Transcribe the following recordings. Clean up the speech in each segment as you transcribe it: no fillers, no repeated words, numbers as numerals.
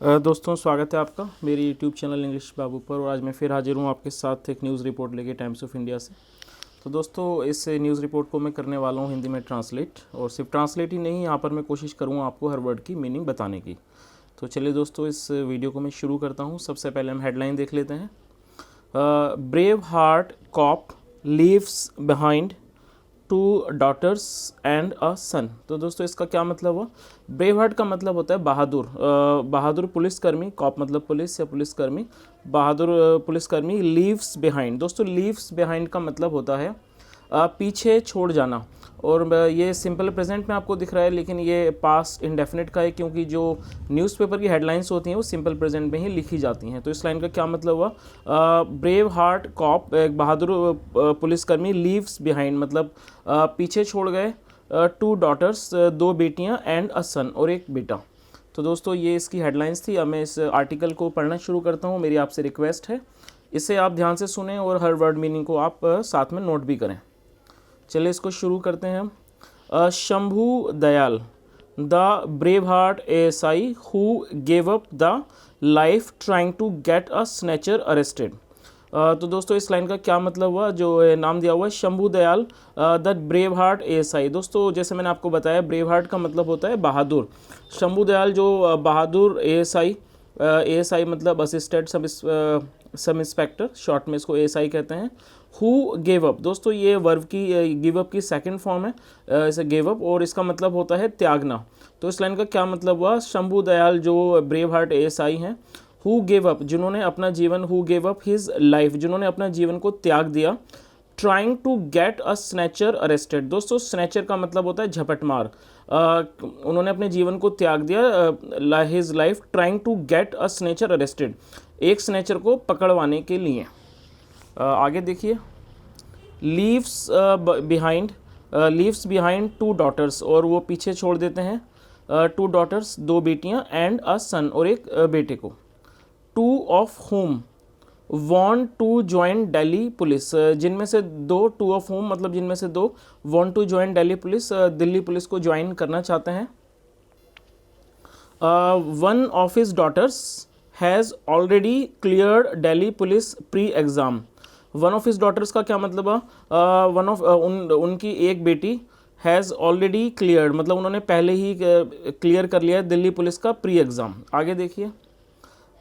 दोस्तों स्वागत है आपका मेरी यूट्यूब चैनल इंग्लिश बाबू पर। और आज मैं फिर हाजिर हूँ आपके साथ एक न्यूज़ रिपोर्ट लेके टाइम्स ऑफ इंडिया से। तो दोस्तों इस न्यूज़ रिपोर्ट को मैं करने वाला हूँ हिंदी में ट्रांसलेट, और सिर्फ ट्रांसलेट ही नहीं, यहाँ पर मैं कोशिश करूँगा आपको हर वर्ड की मीनिंग बताने की। तो चलिए दोस्तों इस वीडियो को मैं शुरू करता हूँ। सबसे पहले हम हेडलाइन देख लेते हैं। Brave heart cop leaves behind 2 daughters and a son. तो दोस्तों इसका क्या मतलब हुआ? ब्रेव हार्ट का मतलब होता है बहादुर, बहादुर पुलिसकर्मी। कॉप मतलब पुलिस या पुलिसकर्मी, बहादुर पुलिसकर्मी। लीव्स बिहाइंड, दोस्तों लीव्स बिहाइंड का मतलब होता है पीछे छोड़ जाना। और ये सिंपल प्रेजेंट में आपको दिख रहा है, लेकिन ये पास्ट इंडेफिनिट का है, क्योंकि जो न्यूज़पेपर की हेडलाइंस होती हैं वो सिंपल प्रेजेंट में ही लिखी जाती हैं। तो इस लाइन का क्या मतलब हुआ? ब्रेव हार्ट कॉप, एक बहादुर पुलिसकर्मी, लीव्स बिहाइंड मतलब पीछे छोड़ गए 2 daughters, 2 बेटियां, एंड अ सन और एक बेटा। तो दोस्तों ये इसकी हेडलाइंस थी। अब मैं इस आर्टिकल को पढ़ना शुरू करता हूँ। मेरी आपसे रिक्वेस्ट है इसे आप ध्यान से सुने और हर वर्ड मीनिंग को आप साथ में नोट भी करें। चलिए इसको शुरू करते हैं हम। Shambhu Dayal, the brave heart ASI who gave up the life trying to get a snatcher arrested. तो दोस्तों इस लाइन का क्या मतलब हुआ? जो नाम दिया हुआ है Shambhu Dayal the brave heart ASI. दोस्तों जैसे मैंने आपको बताया, ब्रेव हार्ट का मतलब होता है बहादुर। शंभू दयाल जो बहादुर एएसआई, एएसआई मतलब असिस्टेंट सब इंस्पेक्टर, शॉर्ट में इसको एएसआई कहते हैं। हु गेव अप, दोस्तों ये वर्ब की गिव अप की सेकंड फॉर्म है, इसे गेव अप, और इसका मतलब होता है त्यागना। तो इस लाइन का क्या मतलब हुआ? शंभू दयाल जो ब्रेव हार्ट एएसआई हैं, हु गेव अप जिन्होंने अपना जीवन, who gave up his life जिन्होंने अपना जीवन को त्याग दिया, trying to get a snatcher arrested. दोस्तों स्नैचर का मतलब होता है झपटमार। उन्होंने अपने जीवन को त्याग दिया, his life trying to get a snatcher arrested, एक स्नैचर को पकड़वाने के लिए। आगे देखिए, leaves behind, leaves behind 2 daughters, और वो पीछे छोड़ देते हैं 2 daughters, 2 बेटियां, एंड अ सन और एक बेटे को। 2 of whom want to join Delhi police, जिनमें से 2, 2 of whom मतलब जिनमें से 2 want to join Delhi police, Delhi police को ज्वाइन करना चाहते हैं। One of his daughters has already cleared Delhi police pre exam. One of his daughters का क्या मतलब है? उनकी एक बेटी हैज़ ऑलरेडी क्लियर्ड मतलब उन्होंने पहले ही क्लियर कर लिया है दिल्ली पुलिस का प्री एग्ज़ाम। आगे देखिए,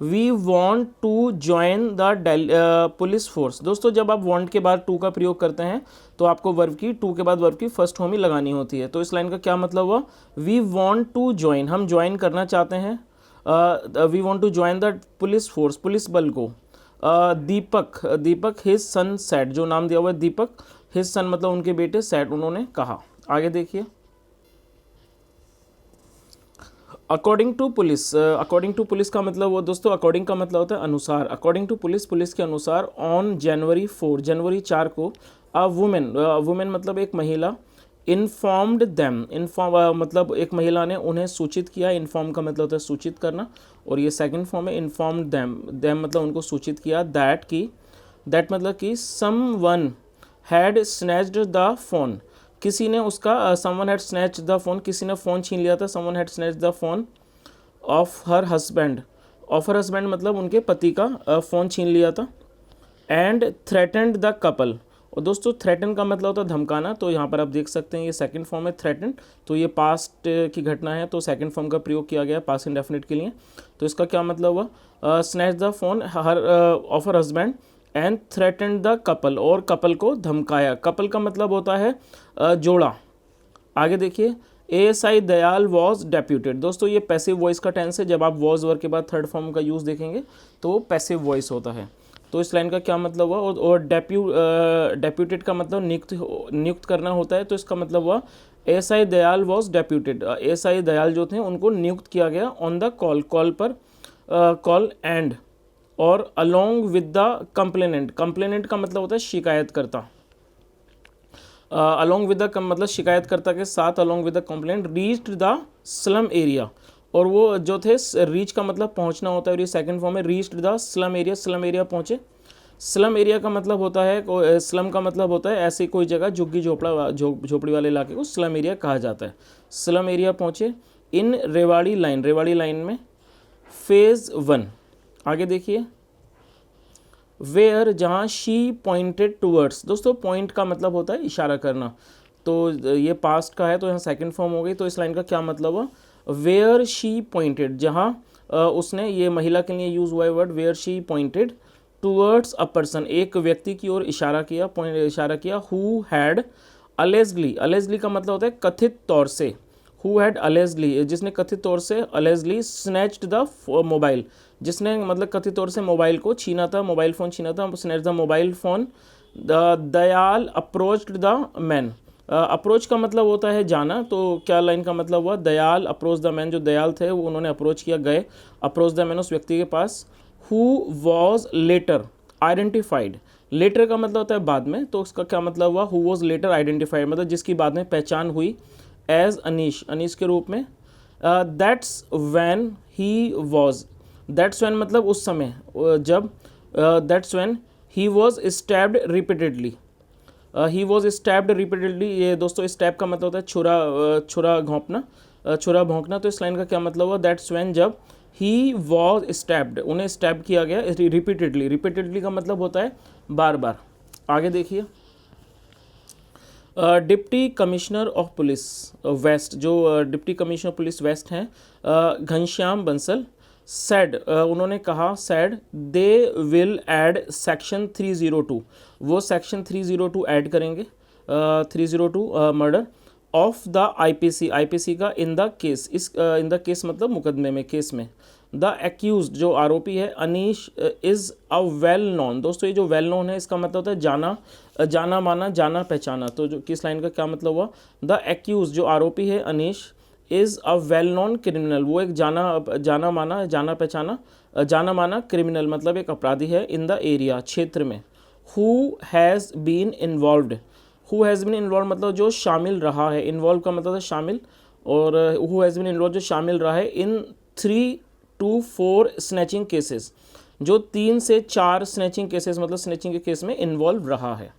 we want to join the police force. दोस्तों जब आप वॉन्ट के बाद टू का प्रयोग करते हैं तो आपको वर्ब की, टू के बाद वर्ब की फर्स्ट फॉर्म ही लगानी होती है। तो इस लाइन का क्या मतलब हुआ? वी वॉन्ट टू ज्वाइन, हम ज्वाइन करना चाहते हैं, we want to join the police force, police बल को। दीपक, दीपक हिज सन सेड, जो नाम दिया हुआ है दीपक, हिज सन मतलब उनके बेटे, सेड उन्होंने कहा। आगे देखिए, according to police, according to police का मतलब वो दोस्तों, अकॉर्डिंग का मतलब होता है अनुसार। अकॉर्डिंग टू पुलिस, पुलिस के अनुसार, ऑन जनवरी 4, जनवरी 4 को, अ वुमेन, वुमेन मतलब एक महिला, इन्फॉर्म्ड देम, इन्फॉर्म मतलब एक महिला ने उन्हें सूचित किया। इन्फॉर्म का मतलब होता है सूचित करना, और ये सेकंड फॉर्म है इन्फॉर्म्ड देम, देम मतलब उनको सूचित किया। दैट की, दैट मतलब कि someone had snatched the phone, किसी ने उसका, someone had snatch the phone, किसी ने फ़ोन छीन लिया था। Someone had snatch the phone of her husband, of her husband मतलब उनके पति का फ़ोन छीन लिया था। एंड थ्रेटेंड द कपल, और दोस्तों थ्रेटन का मतलब होता है धमकाना। तो यहाँ पर आप देख सकते हैं ये सेकंड फॉर्म है थ्रेटन, तो ये पास्ट की घटना है, तो सेकंड फॉर्म का प्रयोग किया गया पास्ट इंडेफिनिट के लिए। तो इसका क्या मतलब हुआ? Snatch the phone her of her husband and threatened the couple, और कपल को धमकाया। कपल का मतलब होता है जोड़ा। आगे देखिए, एएसआई दयाल वॉज डेप्यूटेड। दोस्तों ये पैसिव वॉइस का टेंस है, जब आप वॉज वर्ग के बाद थर्ड फॉर्म का यूज़ देखेंगे तो पैसिव वॉइस होता है। तो इस लाइन का क्या मतलब हुआ? और डेप्यूटेड का मतलब नियुक्त करना होता है। तो इसका मतलब हुआ ASI Dayal was deputed, ASI Dayal जो थे उनको नियुक्त किया गया ऑन द कॉल, कॉल पर, कॉल एंड और along with the complainant, complainant का मतलब होता है शिकायतकर्ता, अलोंग विद द मतलब शिकायतकर्ता के साथ, along with the complaint, reached the slum area, और वो जो थे, रीच का मतलब पहुंचना होता है, और ये सेकंड फॉर्म है reached the slum area, slum area पहुंचे। स्लम एरिया का मतलब होता है, स्लम का मतलब होता है ऐसी कोई जगह झुग्गी झोपड़ी वाले इलाके को स्लम एरिया कहा जाता है। स्लम एरिया पहुंचे। इन रेवाड़ी लाइन, रेवाड़ी लाइन में फेज 1। आगे देखिए, वेयर, जहाँ शी पॉइंटेड टूवर्ड्स। दोस्तों पॉइंट का मतलब होता है इशारा करना, तो ये पास्ट का है तो यहाँ सेकंड फॉर्म हो गई। तो इस लाइन का क्या मतलब हुआ, वेयर शी पॉइंटेड, जहाँ उसने, ये महिला के लिए यूज़ हुआ है word, where she pointed towards a person, एक व्यक्ति की ओर इशारा किया, इशारा किया, हु हैड अलेजली, अलेजली का मतलब होता है कथित तौर से, हु हैड अलेजली, जिसने कथित तौर से, अलेजली स्नैच्ड द मोबाइल, जिसने मतलब कथित तौर से मोबाइल को छीना था, मोबाइल फ़ोन छीना था, snatch the mobile phone. Dayal approached the man, approach का मतलब होता है जाना, तो क्या लाइन का मतलब हुआ, दयाल अप्रोच द मैन, जो दयाल थे वो उन्होंने अप्रोच किया, गए अप्रोच द मैन उस व्यक्ति के पास, who was later identified, later का मतलब होता है बाद में, तो उसका क्या मतलब हुआ, हु वॉज लेटर आइडेंटिफाइड, मतलब जिसकी बाद में पहचान हुई, एज अनीश, अनीश के रूप में। That's when he was, that's when मतलब उस समय जब, that's when he was stabbed repeatedly, he was stabbed repeatedly, ये दोस्तों स्टैब का मतलब होता है छुरा घोंपना, छुरा भोंकना, तो इस लाइन का क्या मतलब हुआ, दैट्स व्हेन जब ही वॉज स्टैब्ड, उन्हें स्टैब किया गया रिपीटेडली, रिपीटेडली का मतलब होता है बार बार। आगे देखिए, deputy commissioner of police waste, जो डिप्टी कमिश्नर पुलिस वेस्ट हैं, घनश्याम बंसल, सैड, उन्होंने कहा, sad they will add section 302, वो सेक्शन 302 ऐड करेंगे, 302 murder of the IPC, IPC का इन द केस, इस इन द केस मतलब मुकदमे में, केस में। द एक्यूज, जो आरोपी है, Anish is a well known, दोस्तों ये जो वेल नोन है इसका मतलब होता है जाना माना, जाना पहचाना, तो जो किस लाइन का क्या मतलब हुआ, द एक्यूज, जो आरोपी है Anish, is a well known criminal, वो एक जाना माना, जाना माना क्रिमिनल मतलब एक अपराधी है, इन द एरिया, क्षेत्र में। Who has been involved, who has been involved मतलब जो शामिल रहा है, इन्वॉल्व का मतलब है शामिल, और हु हैज़ बीन इन्वॉल्व जो शामिल रहा है, इन 3 to 4 स्नैचिंग केसेस, जो 3 से 4 स्नैचिंग केसेस मतलब स्नैचिंग के केस में इन्वॉल्व रहा है।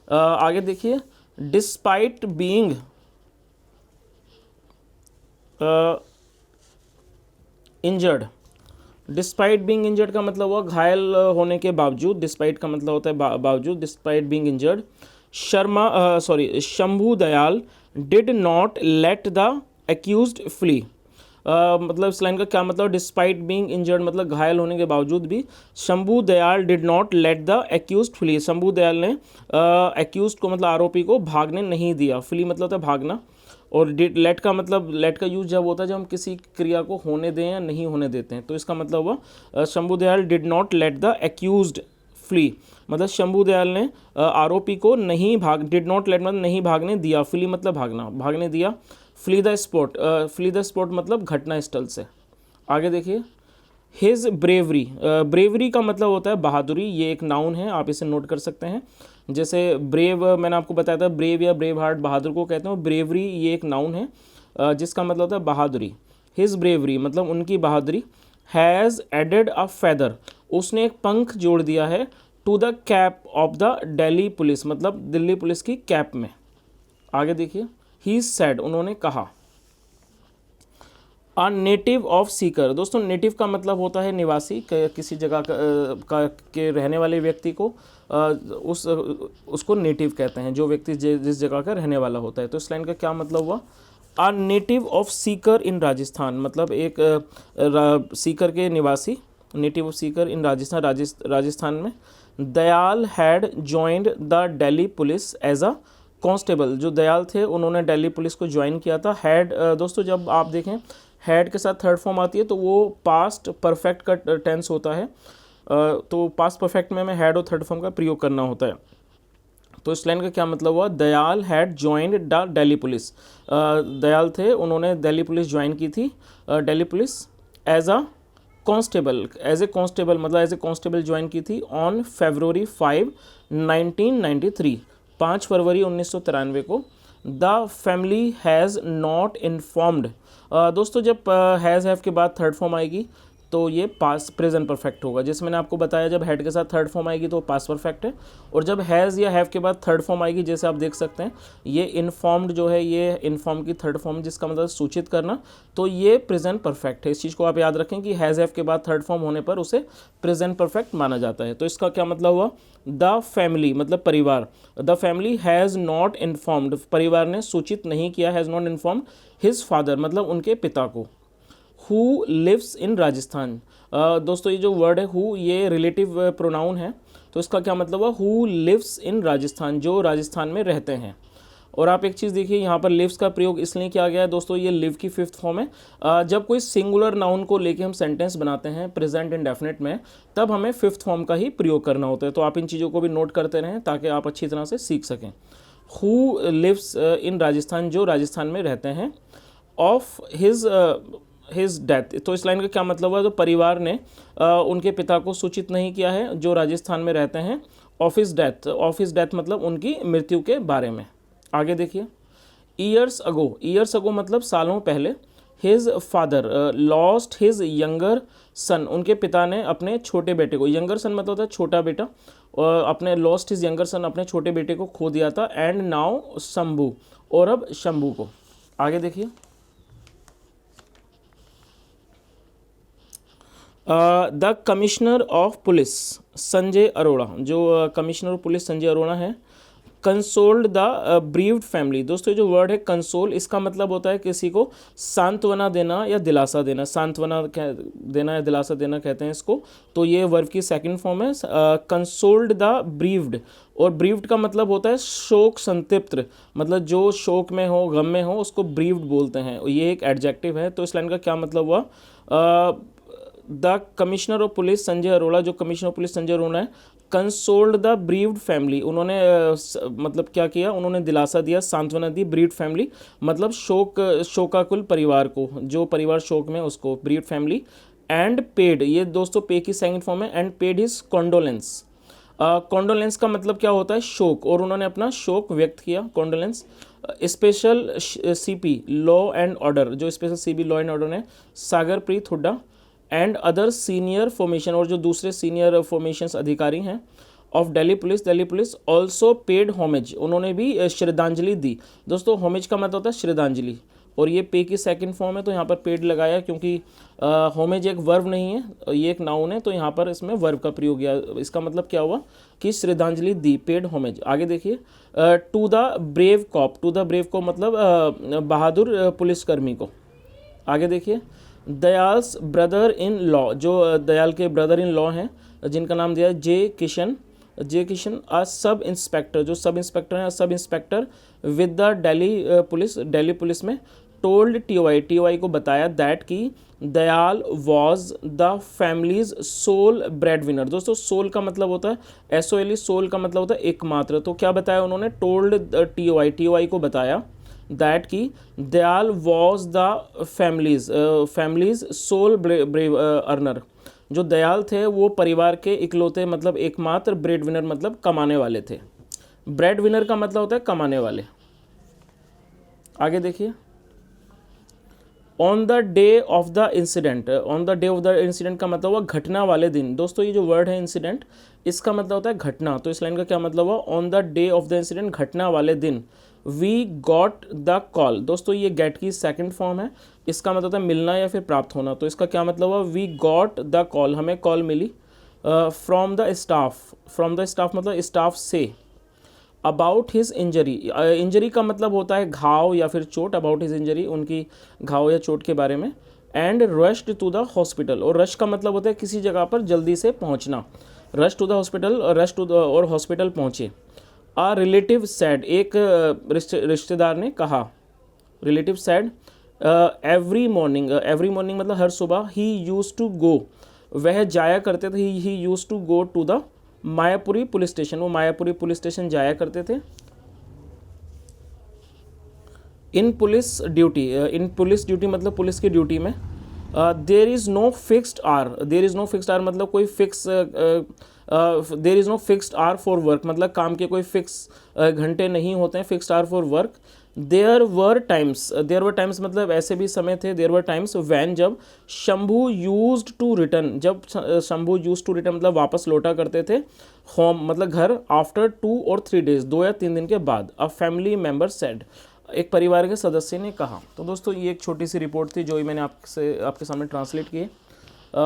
आगे देखिए, despite being injured, despite being injured का मतलब हुआ घायल होने के बावजूद, डिस्पाइट का मतलब होता है बावजूद, despite being injured. Shambhu Dayal did not let the accused flee, मतलब इस लाइन का क्या मतलब, डिस्पाइट बीइंग इंजर्ड मतलब घायल होने के बावजूद भी Shambhu Dayal did not let the accused flee, Shambhu Dayal ने एक्यूज्ड को मतलब आरोपी को भागने नहीं दिया, फ्ली मतलब होता है भागना, और लेट का मतलब, लेट का यूज जब होता है जब हम किसी क्रिया को होने दें या नहीं होने देते हैं, तो इसका मतलब हुआ Shambhu Dayal did not let the accused flee, मतलब शंभू दयाल ने आरोपी को डिड नॉट लेट मतलब नहीं भागने दिया, फ्ली मतलब भागना, भागने दिया, flee the spot, flee the spot मतलब घटना स्थल से। आगे देखिए, हिज ब्रेवरी, ब्रेवरी का मतलब होता है बहादुरी, ये एक नाउन है, आप इसे नोट कर सकते हैं, जैसे ब्रेव मैंने आपको बताया था, ब्रेव या ब्रेव हार्ट बहादुर को कहते हैं, ब्रेवरी ये एक नाउन है जिसका मतलब होता है बहादुरी। हिज ब्रेवरी मतलब उनकी बहादुरी, हैज़ एडेड अ फेदर, उसने एक पंख जोड़ दिया है, to the cap of the Delhi police मतलब दिल्ली पुलिस की कैप में। आगे देखिए, ही सेड उन्होंने कहा, अ नेटिव ऑफ सीकर, दोस्तों नेटिव का मतलब होता है निवासी, किसी जगह के रहने वाले व्यक्ति को उसको नेटिव कहते हैं, जो व्यक्ति जिस जगह का रहने वाला होता है, तो इस लाइन का क्या मतलब हुआ, a native of Sikar in Rajasthan मतलब एक सीकर के निवासी, native of Sikar in Rajasthan में। Dayal had joined the Delhi police as a constable, जो दयाल थे उन्होंने दिल्ली पुलिस को ज्वाइन किया था। हैड दोस्तों जब आप देखें हैड के साथ थर्ड फॉर्म आती है तो वो पास्ट परफेक्ट का टेंस होता है, तो पास्ट परफेक्ट में हमें हैड और थर्ड फॉर्म का प्रयोग करना होता है। तो इस लाइन का क्या मतलब हुआ, Dayal had joined the Delhi police, Dayal थे उन्होंने दिल्ली पुलिस ज्वाइन की थी, Delhi police as a constable, as a constable मतलब एज ए कांस्टेबल ज्वाइन की थी ऑन February 5, 1993, 5 फरवरी 1993 को। The family has not informed, दोस्तों जब हैज़ हैव के बाद थर्ड फॉर्म आएगी तो ये पास प्रेजेंट परफेक्ट होगा। जैसे मैंने आपको बताया जब हैड के साथ थर्ड फॉर्म आएगी तो पास परफेक्ट है, और जब हैज़ या हैव के बाद थर्ड फॉर्म आएगी, जैसे आप देख सकते हैं ये इन्फॉर्म्ड जो है ये इन्फॉर्म की थर्ड फॉर्म, जिसका मतलब सूचित करना, तो ये प्रेजेंट परफेक्ट है। इस चीज़ को आप याद रखें कि हैज़ हैव के बाद थर्ड फॉर्म होने पर उसे प्रेजेंट परफेक्ट माना जाता है। तो इसका क्या मतलब हुआ, द फैमिली मतलब परिवार, the family has not informed, परिवार ने सूचित नहीं किया, has not informed his father मतलब उनके पिता को, हु लिव्स इन राजस्थान। दोस्तों ये जो वर्ड है हु, ये रिलेटिव प्रोनाउन है, तो इसका क्या मतलब हुआ, हु लिव्स इन राजस्थान, जो राजस्थान में रहते हैं। और आप एक चीज़ देखिए यहाँ पर लिव्स का प्रयोग इसलिए किया गया है दोस्तों, ये लिव की फिफ्थ फॉर्म है। जब कोई सिंगुलर नाउन को लेके हम सेंटेंस बनाते हैं प्रेजेंट इंडेफिनिट में, तब हमें फिफ्थ फॉर्म का ही प्रयोग करना होता है। तो आप इन चीज़ों को भी नोट करते रहें ताकि आप अच्छी तरह से सीख सकें। हु लिव्स इन राजस्थान, जो राजस्थान में रहते हैं, ऑफ हिज डेथ, तो इस लाइन का क्या मतलब हुआ, तो परिवार ने उनके पिता को सूचित नहीं किया है जो राजस्थान में रहते हैं, of his death, of his death मतलब उनकी मृत्यु के बारे में। आगे देखिए, ईयर्स अगो मतलब सालों पहले, his father lost his younger son, उनके पिता ने अपने छोटे बेटे को, यंगर सन मतलब होता है छोटा बेटा, अपने लॉस्ट हिज यंगर सन अपने छोटे बेटे को खो दिया था, एंड नाउ शंभू, और अब शंभू को। आगे देखिए, the commissioner of police Sanjay Arora, जो commissioner of police Sanjay Arora है, कंसोल्ड द ब्रीव्ड फैमिली। दोस्तों जो वर्ड है कंसोल, इसका मतलब होता है किसी को सांत्वना देना या दिलासा देना, सांत्वना देना या दिलासा देना कहते हैं इसको। तो ये वर्ब की सेकंड फॉर्म है, कंसोल्ड द ब्रीव्ड, और ब्रीव्ड का मतलब होता है शोक संतृप्त, मतलब जो शोक में हो गम में हो उसको ब्रीव्ड बोलते हैं, ये एक एडजेक्टिव है। तो इस लाइन का क्या मतलब हुआ, the commissioner of police Sanjay Arora, जो commissioner of police Sanjay Arora है, कंसोल्ड द ब्रीव्ड फैमिली, उन्होंने मतलब क्या किया, उन्होंने दिलासा दिया, सांत्वना दी, ब्रीव्ड फैमिली मतलब शोकाकुल परिवार को, जो परिवार शोक में उसको, ब्रीव्ड फैमिली, एंड पेड, ये दोस्तों पे की सेकंड फॉर्म है, and paid his condolence. Condolence का मतलब क्या होता है, शोक, और उन्होंने अपना शोक व्यक्त किया, condolence. Special CP law and order, जो special CP law and order है, Sagar Preet Hooda, and other senior formation, और जो दूसरे सीनियर फॉर्मेशंस अधिकारी हैं of Delhi police also paid homage, उन्होंने भी श्रद्धांजलि दी। दोस्तों होमेज का मतलब होता है श्रद्धांजलि, और ये पे की सेकंड फॉर्म है, तो यहाँ पर पेड लगाया क्योंकि होमेज एक वर्ब नहीं है, ये एक नाउन है, तो यहाँ पर इसमें वर्ब का प्रयोग किया। इसका मतलब क्या हुआ कि श्रद्धांजलि दी, पेड होमेज। आगे देखिए, to the brave cop, to the brave को मतलब बहादुर पुलिसकर्मी को। आगे देखिए, दयाल्स ब्रदर इन लॉ, जो दयाल के ब्रदर इन लॉ हैं जिनका नाम दिया है जे किशन, सब इंस्पेक्टर, जो सब इंस्पेक्टर हैं, sub inspector with the Delhi police में, टोल्ड टीओआई को बताया दैट कि Dayal was the family's sole breadwinner. दोस्तों सोल का मतलब होता है SOL, सोल का मतलब होता है एकमात्र। तो क्या बताया उन्होंने, टोल्ड टीओआई को बताया दैट की Dayal was the family's sole brave earner, जो दयाल थे वो परिवार के इकलौते मतलब एकमात्र ब्रेड विनर मतलब कमाने वाले थे। ब्रेड विनर का मतलब होता है कमाने वाले। आगे देखिए, on the day of the incident, on the day of the incident का मतलब हुआ घटना वाले दिन। दोस्तों ये जो वर्ड है इंसिडेंट, इसका मतलब होता है घटना, तो इस लाइन का क्या मतलब हुआ, on the day of the incident, घटना वाले दिन, वी गॉट द कॉल। दोस्तों ये गेट की सेकंड फॉर्म है, इसका मतलब होता है मिलना या फिर प्राप्त होना, तो इसका क्या मतलब हुआ, वी गॉट द कॉल, हमें कॉल मिली, फ्रॉम द स्टाफ मतलब स्टाफ से, अबाउट हिज इंजरी, इंजरी का मतलब होता है घाव या फिर चोट, अबाउट हिज इंजरी उनकी घाव या चोट के बारे में, and rushed to the hospital, और रश का मतलब होता है किसी जगह पर जल्दी से पहुंचना, rush to the hospital, rush to the और हॉस्पिटल पहुंचे। आ रिलेटिव सैड, एक रिश्तेदार ने कहा, रिलेटिव सैड, एवरी मॉर्निंग मतलब हर सुबह, ही यूज टू गो, वह जाया करते थे, he use to go to the Mayapuri police station, वो मायापुरी पुलिस स्टेशन जाया करते थे। इन पुलिस ड्यूटी मतलब पुलिस की ड्यूटी में। There is no fixed hour मतलब कोई fix, there is no fixed hour for work मतलब काम के कोई फिक्स घंटे नहीं होते हैं, fixed hour for work. There were times मतलब ऐसे भी समय थे, देयर वर टाइम्स वैन जब शंभू यूज्ड टू रिटर्न, जब शंभू यूज टू रिटर्न मतलब वापस लौटा करते थे होम मतलब घर, आफ्टर 2 और 3 डेज, 2 या 3 दिन के बाद। अ फैमिली मेंबर सेड, एक परिवार के सदस्य ने कहा। तो दोस्तों ये एक छोटी सी रिपोर्ट थी जो मैंने आपके सामने ट्रांसलेट की है।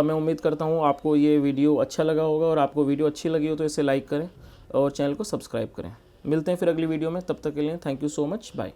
मैं उम्मीद करता हूँ आपको ये वीडियो अच्छा लगा होगा, और आपको वीडियो अच्छी लगी हो तो इसे लाइक करें और चैनल को सब्सक्राइब करें। मिलते हैं फिर अगली वीडियो में, तब तक के लिए thank you so much, bye.